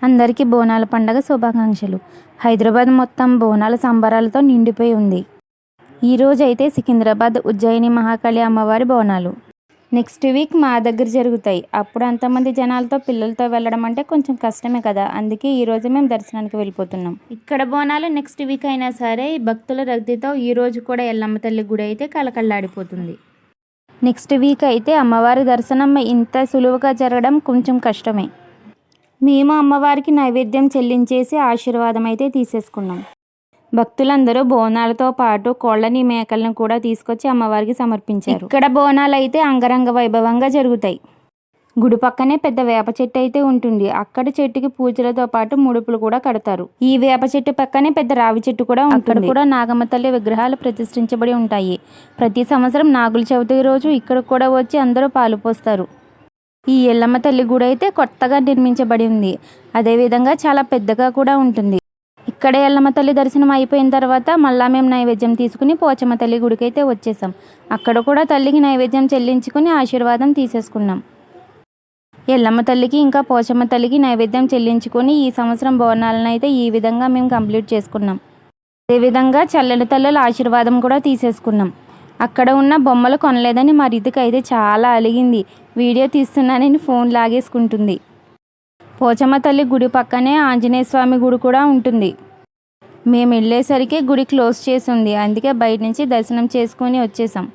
అందరికీ బోనాల పండగ శుభాకాంక్షలు. హైదరాబాద్ మొత్తం బోనాల సంబరాలతో నిండిపోయి ఉంది. ఈరోజు అయితే సికింద్రాబాద్ ఉజ్జయిని మహాకాళి అమ్మవారి బోనాలు. నెక్స్ట్ వీక్ మా దగ్గర జరుగుతాయి. అప్పుడు అంతమంది జనాలతో పిల్లలతో వెళ్ళడం అంటే కొంచెం కష్టమే కదా. అందుకే ఈరోజు మేము దర్శనానికి వెళ్ళిపోతున్నాం. ఇక్కడ బోనాలు నెక్స్ట్ వీక్ అయినా సరే భక్తుల రద్దీతో ఈరోజు కూడా ఎల్లమ్మ తల్లి గుడి అయితే కళకళలాడిపోతుంది. నెక్స్ట్ వీక్ అయితే అమ్మవారి దర్శనం ఇంత సులువుగా జరగడం కొంచెం కష్టమే. మేము అమ్మవారికి నైవేద్యం చెల్లించేసి ఆశీర్వాదం అయితే తీసేసుకున్నాం. భక్తులందరూ బోనాలతో పాటు కోళ్ళని మేకలను కూడా తీసుకొచ్చి అమ్మవారికి సమర్పించారు. ఇక్కడ బోనాలు అయితే అంగరంగ వైభవంగా జరుగుతాయి. గుడి పక్కనే పెద్ద వేప చెట్టు అయితే ఉంటుంది. అక్కడ చెట్టుకి పూజలతో పాటు ముడుపులు కూడా కడతారు. ఈ వేప చెట్టు పక్కనే పెద్ద రావి చెట్టు కూడా ఉంటుంది. అక్కడ కూడా నాగమ్మ తల్లి విగ్రహాలు ప్రతిష్ఠించబడి ఉంటాయి. ప్రతి సంవత్సరం నాగుల చవితి రోజు ఇక్కడ కూడా వచ్చి అందరూ పాలు పోస్తారు. ఈ ఎల్లమ్మ తల్లి గుడి అయితే కొత్తగా నిర్మించబడి ఉంది. అదేవిధంగా చాలా పెద్దగా కూడా ఉంటుంది. ఇక్కడ ఎల్లమ్మ తల్లి దర్శనం అయిపోయిన తర్వాత మళ్ళా మేము నైవేద్యం తీసుకుని పోచమ్మ తల్లి గుడికి అయితే వచ్చేసాం. అక్కడ కూడా తల్లికి నైవేద్యం చెల్లించుకుని ఆశీర్వాదం తీసేసుకున్నాం. ఎల్లమ్మ తల్లికి ఇంకా పోచమ్మ తల్లికి నైవేద్యం చెల్లించుకొని ఈ సంవత్సరం బోనాలను అయితే ఈ విధంగా మేము కంప్లీట్ చేసుకున్నాం. అదేవిధంగా చల్లని తల్లుల ఆశీర్వాదం కూడా తీసేసుకున్నాం. అక్కడ ఉన్న బొమ్మలు కొనలేదని మా రితిక అయితే చాలా అలిగింది. వీడియో తీస్తున్నానని ఫోన్ లాగేసుకుంటుంది. పోచమ్మ తల్లి గుడి పక్కనే ఆంజనేయ స్వామి గుడి కూడా ఉంటుంది. మేము వెళ్ళేసరికి గుడి క్లోజ్ చేసి ఉంది. అందుకే బయట నుంచి దర్శనం చేసుకొని వచ్చేసాం.